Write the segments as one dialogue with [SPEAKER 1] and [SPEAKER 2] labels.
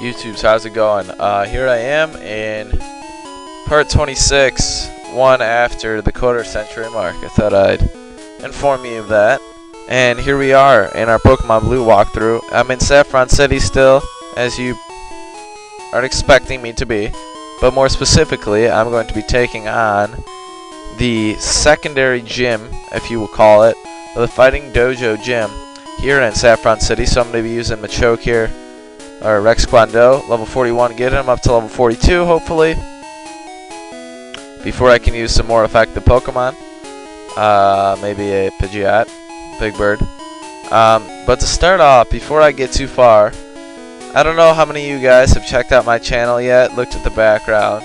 [SPEAKER 1] YouTubes, how's it going? Here I am in part 26, one after the quarter century mark. I thought I'd inform you of that. And here we are in our Pokemon Blue walkthrough. I'm in Saffron City still, as you are expecting me to be. But more specifically, I'm going to be taking on the secondary gym, if you will call it, the Fighting Dojo Gym here in Saffron City. So I'm going to be using Machoke here, or Rex Kwando, level 41, getting him up to level 42, hopefully, before I can use some more effective Pokemon. Maybe a Pidgeot, Big Bird. But to start off, before I get too far, I don't know how many of you guys have checked out my channel yet, looked at the background,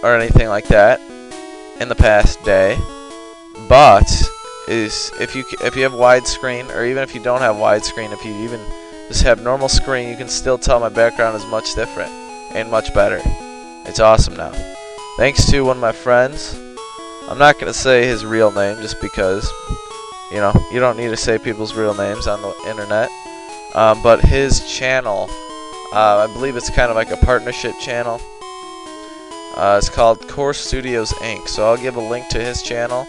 [SPEAKER 1] or anything like that in the past day. But if you have widescreen, or even if you don't have widescreen, if you even just have normal screen, you can still tell my background is much different and much better. It's awesome now. Thanks to one of my friends. I'm not going to say his real name just because, you know, you don't need to say people's real names on the internet. But his channel, I believe it's kind of like a partnership channel. It's called Core Studios Inc. So I'll give a link to his channel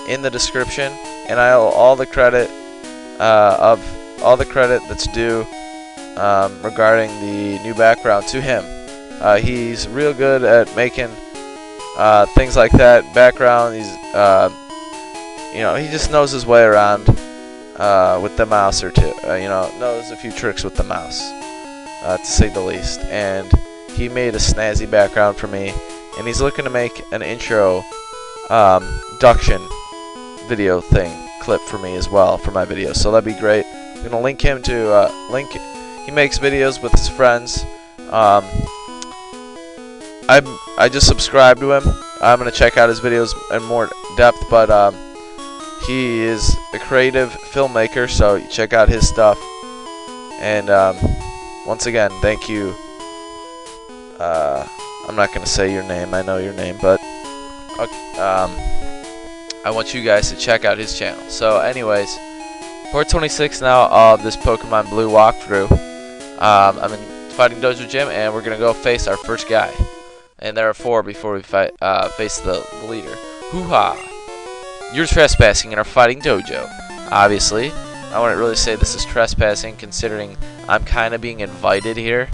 [SPEAKER 1] in the description, and I'll all the credit that's due regarding the new background to him. He's real good at making things like that. Background, he's you know, he just knows his way around with the mouse or two. You know, knows a few tricks with the mouse, to say the least. And he made a snazzy background for me, and he's looking to make an intro induction video clip for me as well for my videos. So that'd be great. I'm gonna link him to he makes videos with his friends. I just subscribed to him. I'm gonna check out his videos in more depth, but he is a creative filmmaker, so check out his stuff. And once again, thank you. I'm not gonna say your name. I know your name, but I want you guys to check out his channel. So anyways, part 26 now of this Pokemon Blue walkthrough. I'm in Fighting Dojo Gym, and we're gonna go face our first guy. And there are 4 before we face the leader. Hoo-ha! You're trespassing in our Fighting Dojo. Obviously, I wouldn't really say this is trespassing, considering I'm kind of being invited here.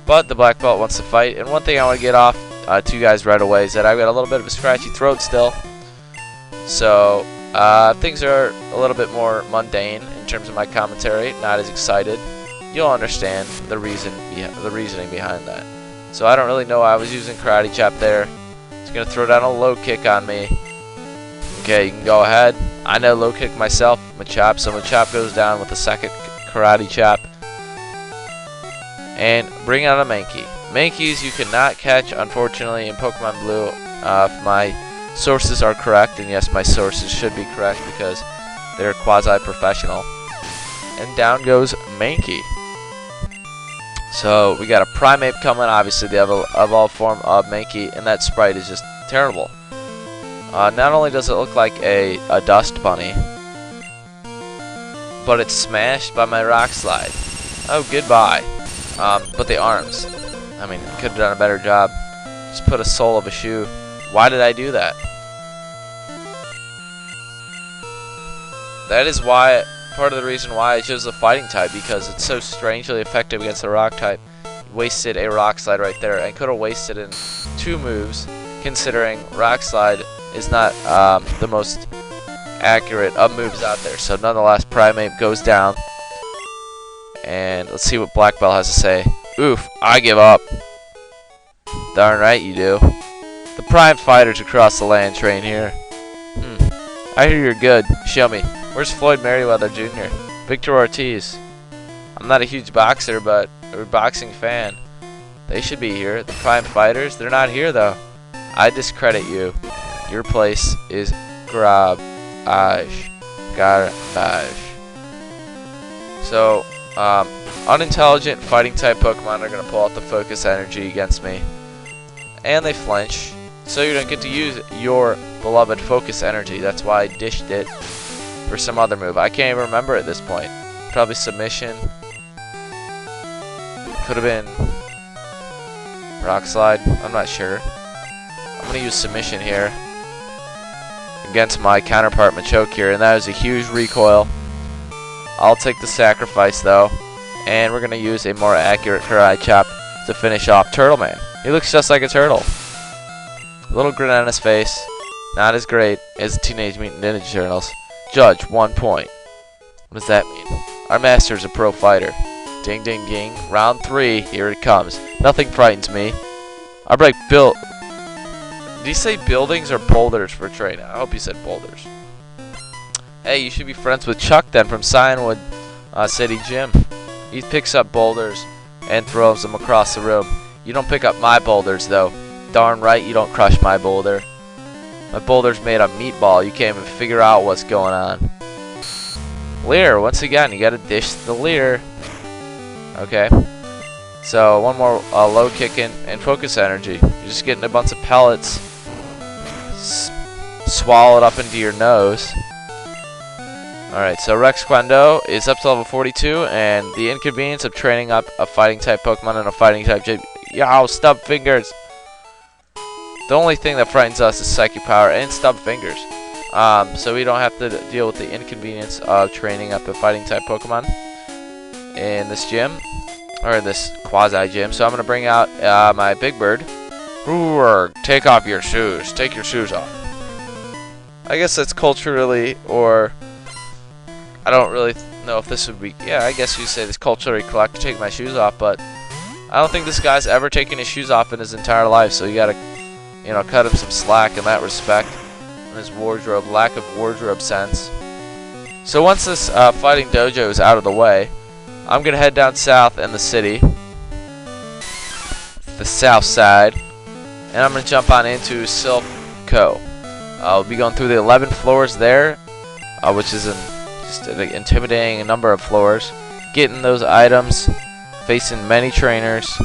[SPEAKER 1] But the black belt wants to fight, and one thing I want to get off to you guys right away is that I've got a little bit of a scratchy throat still. So things are a little bit more mundane in terms of my commentary, not as excited. You'll understand the reasoning behind that. So I don't really know why I was using Karate Chop there. It's gonna throw down a low kick on me. Okay, you can go ahead. I know low kick myself, Machop, so Machop goes down with the second Karate Chop. And bring out a Mankey. Mankeys you cannot catch, unfortunately, in Pokemon Blue. If my sources are correct, and yes, my sources should be correct because they're quasi-professional. And down goes Mankey. So we got a Primeape coming, obviously the evolved form of Mankey, and that sprite is just terrible. Not only does it look like a dust bunny, but it's smashed by my rock slide. Oh, goodbye. But the arms, I mean, could have done a better job. Just put a sole of a shoe. Why did I do that? That is why, part of the reason why I chose the fighting type, because it's so strangely effective against the rock type. Wasted a rock slide right there, and could have wasted in 2 moves, considering rock slide is not the most accurate of moves out there. So nonetheless, Primeape goes down, and let's see what Black Belt has to say. Oof, I give up. Darn right you do. The prime fighters across the land train here. I hear you're good. Show me. Where's Floyd Merriweather Jr.? Victor Ortiz. I'm not a huge boxer, but a boxing fan. They should be here. The prime fighters, they're not here though. I discredit you. Your place is garbage. So, unintelligent fighting type Pokemon are going to pull out the focus energy against me. And they flinch. So you don't get to use your beloved focus energy. That's why I dished it for some other move. I can't even remember at this point. Probably submission. Could have been Rock Slide. I'm not sure. I'm going to use Submission here against my counterpart Machoke here, and that is a huge recoil. I'll take the sacrifice though, and we're going to use a more accurate Karate Chop to finish off Turtle Man. He looks just like a turtle. A little grin on his face. Not as great as Teenage Mutant Ninja Turtles. Judge, 1 point. What does that mean? Our master is a pro fighter. Ding, ding, ding. Round 3. Here it comes. Nothing frightens me. I break build. Did he say buildings or boulders for training? I hope he said boulders. Hey, you should be friends with Chuck then from Cyanwood City Gym. He picks up boulders and throws them across the room. You don't pick up my boulders though. Darn right you don't crush my boulder. My boulder's made of meatball. You can't even figure out what's going on. Leer, once again, you gotta dish the leer. Okay. So one more low kick and focus energy. You're just getting a bunch of pellets. Swallow it up into your nose. Alright, so Rex Kwando is up to level 42, and the inconvenience of training up a fighting type Pokemon and a fighting type gym. Yow, stub fingers! The only thing that frightens us is Psychic Power and stub fingers. So we don't have to deal with the inconvenience of training up a fighting type Pokemon in this gym, or this quasi gym. So I'm going to bring out my Big Bird. Roar, take off your shoes. Take your shoes off. I guess that's culturally, or I don't really know if this would be, yeah, I guess you'd say this culturally correct to take my shoes off, but I don't think this guy's ever taken his shoes off in his entire life, so you gotta, you know, cut him some slack in that respect. And his wardrobe, lack of wardrobe sense. So once this Fighting Dojo is out of the way, I'm gonna head down south in the city, the south side, and I'm gonna jump on into Silph Co. I'll be going through the 11 floors there, which is just an intimidating number of floors, getting those items, facing many trainers,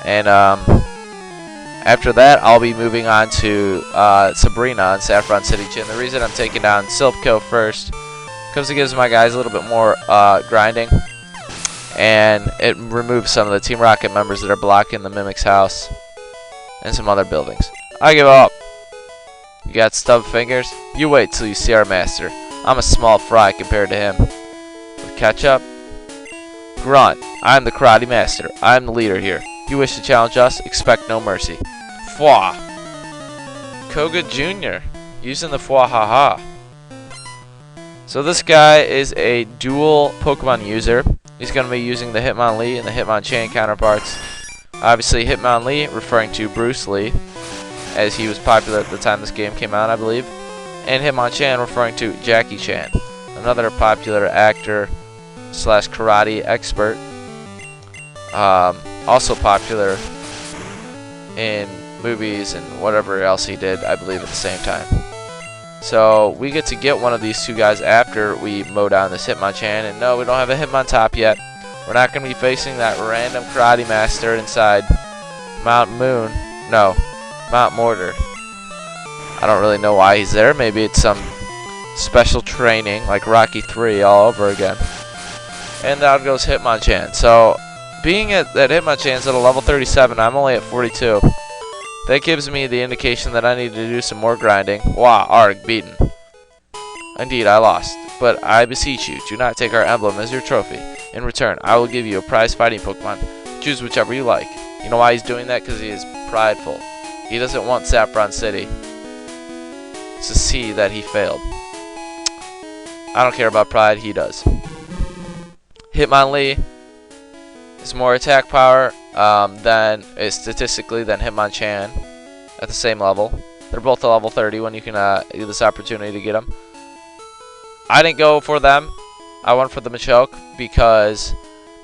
[SPEAKER 1] and after that I'll be moving on to Sabrina in Saffron City Gym. The reason I'm taking down Silph Co first, because it gives my guys a little bit more grinding, and it removes some of the Team Rocket members that are blocking the Mimic's house and some other buildings. I give up. You got stub fingers? You wait till you see our master. I'm a small fry compared to him. With ketchup? Grunt. I'm the karate master. I'm the leader here. You wish to challenge us? Expect no mercy. Fwa. Koga Jr. using the Fwahaha. So this guy is a dual Pokemon user. He's going to be using the Hitmonlee and the Hitmonchan counterparts. Obviously Hitmonlee referring to Bruce Lee, as he was popular at the time this game came out, I believe. And Hitmonchan referring to Jackie Chan, another popular actor slash karate expert. Also popular in movies and whatever else he did, I believe, at the same time. So we get to get one of these two guys after we mow down this Hitmonchan. And no, we don't have a Hitmontop yet. We're not going to be facing that random karate master inside Mount Moon. No, Mount Mortar. I don't really know why he's there. Maybe it's some special training like Rocky 3 all over again. And down goes Hitmonchan. So being that Hitmonchan's at a level 37, I'm only at 42. That gives me the indication that I need to do some more grinding. Wow, arg, beaten. Indeed, I lost. But I beseech you, do not take our emblem as your trophy. In return, I will give you a prize fighting Pokemon. Choose whichever you like. You know why he's doing that? Because he is prideful. He doesn't want Saffron City to see that he failed. I don't care about pride, he does. Hitmonlee is more attack power statistically than Hitmonchan at the same level. They're both at level 30 when you can get this opportunity to get them. I didn't go for them. I went for the Machoke because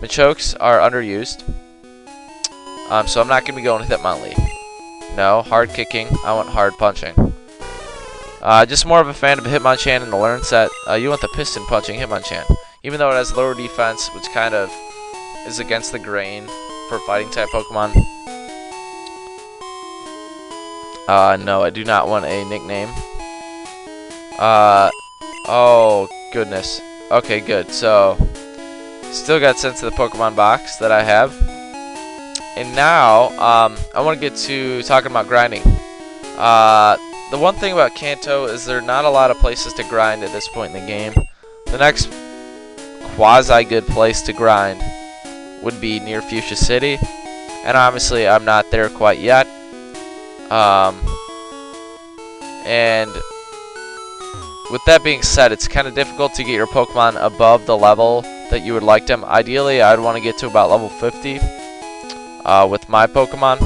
[SPEAKER 1] Machokes are underused. So I'm not going to be going with Hitmonlee. No, hard kicking. I want hard punching. Just more of a fan of Hitmonchan in the learn set. You want the piston punching Hitmonchan. Even though it has lower defense, which kind of is against the grain for fighting type Pokemon. No, I do not want a nickname. Oh, goodness. Okay, good. So, Still got sent to the Pokemon box that I have. And now, I want to get to talking about grinding. The one thing about Kanto is there are not a lot of places to grind at this point in the game. The next quasi-good place to grind would be near Fuchsia City. And obviously, I'm not there quite yet. And with that being said, it's kind of difficult to get your Pokemon above the level that you would like them. Ideally, I'd want to get to about level 50 with my Pokemon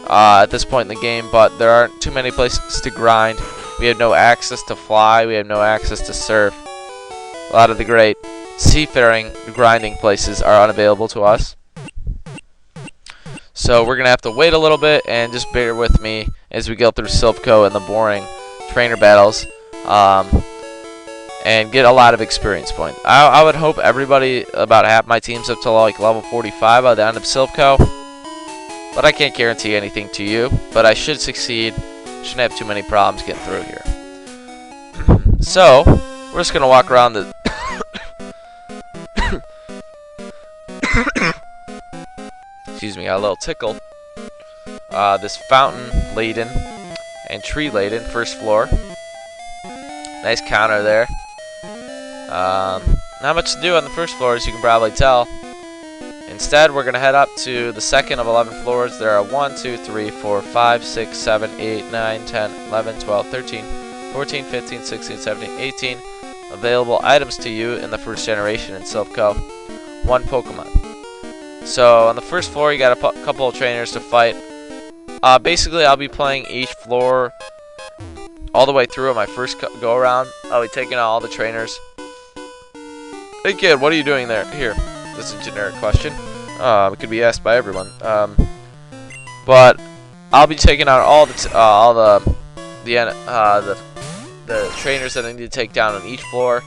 [SPEAKER 1] at this point in the game, but there aren't too many places to grind. We have no access to fly. We have no access to surf. A lot of the great seafaring grinding places are unavailable to us. So we're going to have to wait a little bit and just bear with me as we go through Silph Co and the boring trainer battles. And get a lot of experience points. I would hope everybody, about half my team's up to like level 45 by the end of Silph Co. But I can't guarantee anything to you. But I should succeed. Shouldn't have too many problems getting through here. So, we're just going to walk around the... Excuse me, got a little tickle. This fountain-laden and tree-laden first floor. Nice counter there. Not much to do on the first floor, as you can probably tell. Instead, we're going to head up to the second of 11 floors. There are 1, 2, 3, 4, 5, 6, 7, 8, 9, 10, 11, 12, 13, 14, 15, 16, 17, 18 available items to you in the first generation in Silph Co. 1 Pokemon. So, on the first floor, you got a couple of trainers to fight. Basically, I'll be playing each floor all the way through on my first go-around. I'll be taking out all the trainers. Hey kid, what are you doing there? Here, this is a generic question. It could be asked by everyone. But I'll be taking out all the trainers that I need to take down on each floor.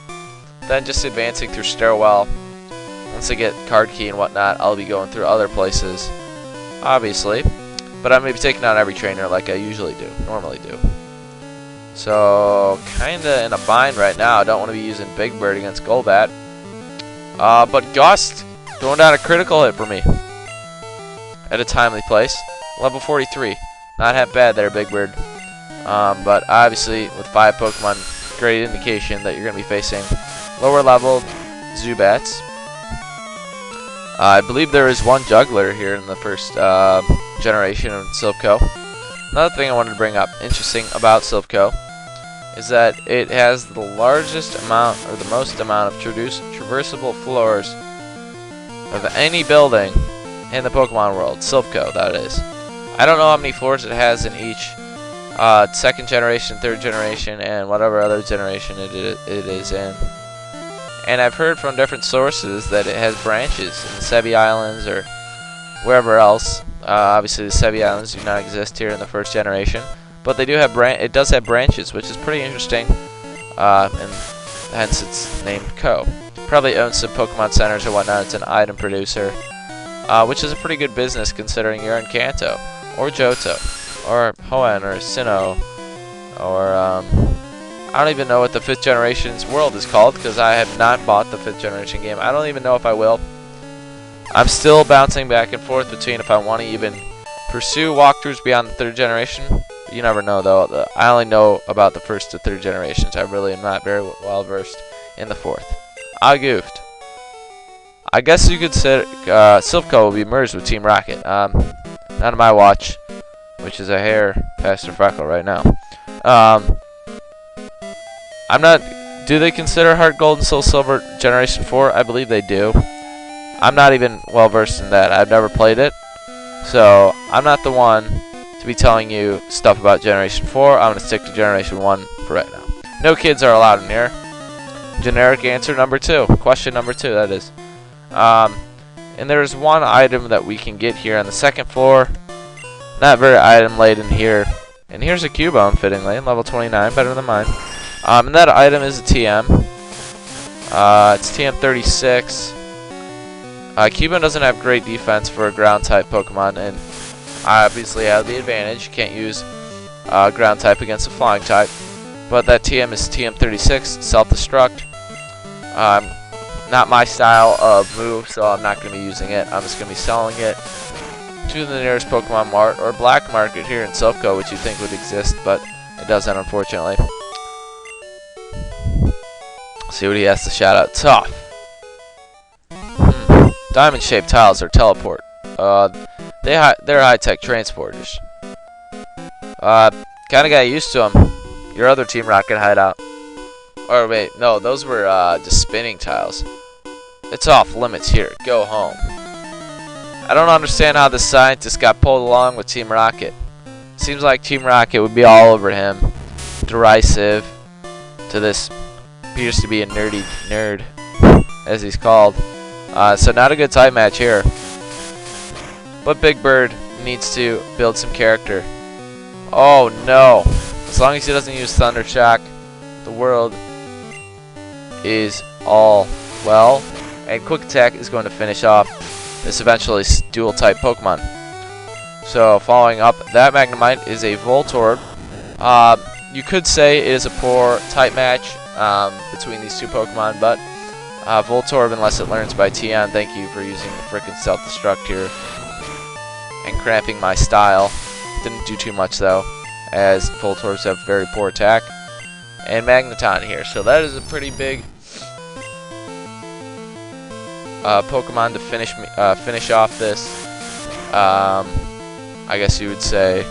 [SPEAKER 1] Then just advancing through stairwell. Once I get card key and whatnot, I'll be going through other places, obviously. But I'm going to be taking out every trainer like I normally do. So, kinda in a bind right now. I don't want to be using Big Bird against Golbat. But Gust throwing down a critical hit for me at a timely place. Level 43. Not half bad there, Big Bird. But obviously, with 5 Pokemon, great indication that you're going to be facing lower leveled Zubats. I believe there is 1 Juggler here in the first generation of Silph Co. Another thing I wanted to bring up, interesting about Silph Co, is that it has the largest amount, or the most amount of traversable floors of any building in the Pokemon world. Silph Co, that is. I don't know how many floors it has in each second generation, third generation, and whatever other generation it is in. And I've heard from different sources that it has branches in the Sebi Islands or wherever else. Obviously, the Sebi Islands do not exist here in the first generation, but they do have it does have branches, which is pretty interesting, and hence it's named Co. Probably owns some Pokemon centers or whatnot. It's an item producer, which is a pretty good business considering you're in Kanto, or Johto, or Hoenn, or Sinnoh, or I don't even know what the 5th generation's world is called because I have not bought the 5th generation game. I don't even know if I will. I'm still bouncing back and forth between if I want to even pursue walkthroughs beyond the 3rd generation. You never know, though. I only know about the 1st to 3rd generations. I really am not very well versed in the 4th. I goofed. I guess you could say Silph Co will be merged with Team Rocket. Not on my watch, which is a hair past a freckle right now. I'm not. Do they consider Heart Gold and Soul Silver Generation 4? I believe they do. I'm not even well versed in that. I've never played it, so I'm not the one to be telling you stuff about Generation 4. I'm going to stick to Generation 1 for right now. No kids are allowed in here. Generic answer number 2. Question number 2, that is. And there's 1 item that we can get here on the 2nd floor. Not very item laden here. And here's a Cubone, fittingly, level 29, better than mine. And that item is a TM. It's TM 36. Cubone doesn't have great defense for a ground-type Pokemon, and I obviously have the advantage. You can't use ground-type against a flying-type. But that TM is TM 36, self-destruct. not my style of move, so I'm not going to be using it. I'm just going to be selling it to the nearest Pokemon Mart or black market here in Silph Co, which you think would exist, but it doesn't, unfortunately. See what he has to shout out. Tough. Diamond-shaped tiles are teleport. They're high-tech transporters. Kind of got used to them. Your other Team Rocket hideout. Or wait, no, those were just spinning tiles. It's off limits here. Go home. I don't understand how the scientist got pulled along with Team Rocket. Seems like Team Rocket would be all over him. Derisive to this appears to be a nerdy nerd, as he's called. So not a good type match here. But Big Bird needs to build some character. Oh no. As long as he doesn't use Thunder Shock, the world is all well. And Quick Attack is going to finish off this eventually dual-type Pokemon. So following up, that Magnemite is a Voltorb. You could say it is a poor type match between these two Pokemon, but Voltorb, unless it learns by TN, thank you for using the frickin' self-destruct here and cramping my style. Didn't do too much though, as Voltorbs have very poor attack. And Magneton here, so that is a pretty big Pokemon to finish off this. I guess you would say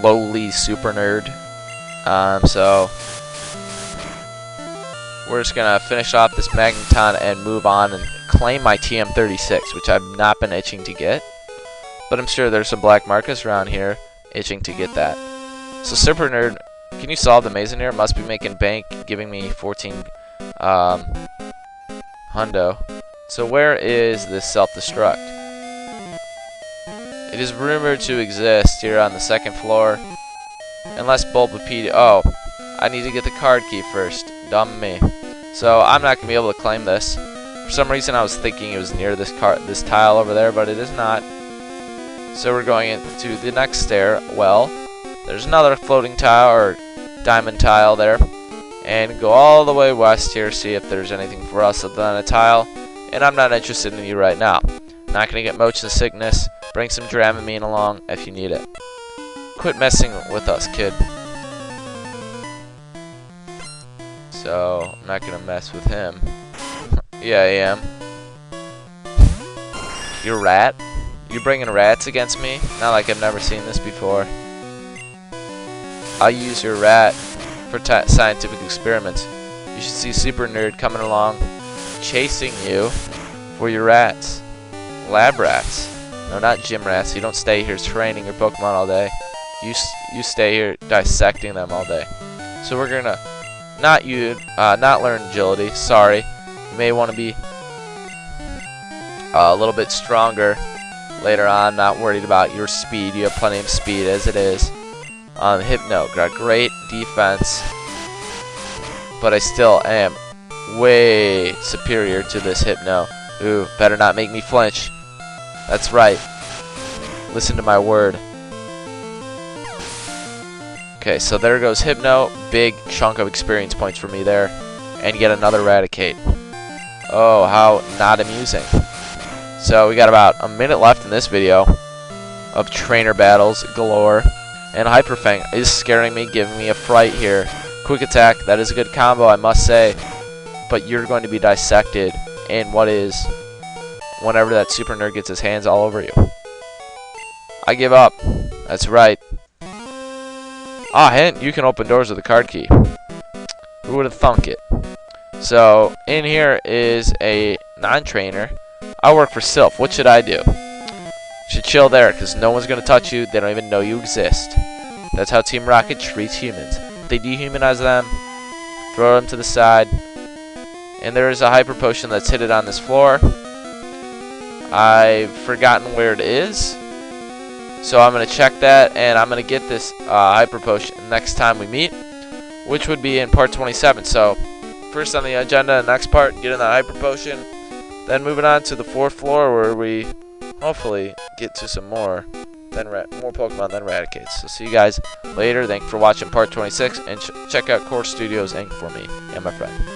[SPEAKER 1] lowly super nerd. So we're just gonna finish off this Magneton and move on and claim my TM36, which I've not been itching to get, but I'm sure there's some black markets around here itching to get that. So super nerd, can you solve the maze in here? Must be making bank, giving me 14 hundo. So where is this self-destruct? It is rumored to exist here on the second floor, unless Bulbapedia. Oh, I need to get the card key first. Dumb me. So I'm not gonna be able to claim this. For some reason, I was thinking it was near this tile over there, but it is not. So we're going into the next stair. Well, there's another floating tile or diamond tile there, and go all the way west here, see if there's anything for us other than a tile. And I'm not interested in you right now. Not gonna get motion sickness. Bring some Dramamine along if you need it. Quit messing with us, kid. So I'm not gonna mess with him. Yeah, I am. You're rat? You bringing rats against me? Not like I've never seen this before. I'll use your rat for scientific experiments. You should see Super Nerd coming along, chasing you for your rats. Lab rats. No, not gym rats. You don't stay here training your Pokemon all day. You stay here dissecting them all day. So we're gonna not learn agility. Sorry. You may want to be a little bit stronger later on. Not worried about your speed. You have plenty of speed as it is. Hypno got great defense, but I still am way superior to this Hypno. Ooh, better not make me flinch. That's right. Listen to my word. Okay, so there goes Hypno. Big chunk of experience points for me there. And get another Raticate. Oh, how not amusing. So we got about a minute left in this video of trainer battles galore. And Hyper Fang is scaring me, giving me a fright here. Quick Attack, that is a good combo, I must say. But you're going to be dissected in what is whenever that Super Nerd gets his hands all over you. I give up. That's right. Ah, hint, you can open doors with a card key. Who would have thunk it? So, in here is a non-trainer. I work for Silph. What should I do? Should chill there, because no one's going to touch you. They don't even know you exist. That's how Team Rocket treats humans. They dehumanize them, throw them to the side, and there is a Hyper Potion that's hidden on this floor. I've forgotten where it is, so I'm going to check that, and I'm going to get this Hyper Potion next time we meet, which would be in part 27. So, first on the agenda, next part, getting the Hyper Potion, then moving on to the 4th floor where we hopefully get to some more Pokemon than Raticates. So see you guys later. Thank you for watching part 26, and check out Core Studios Inc. for me and my friend.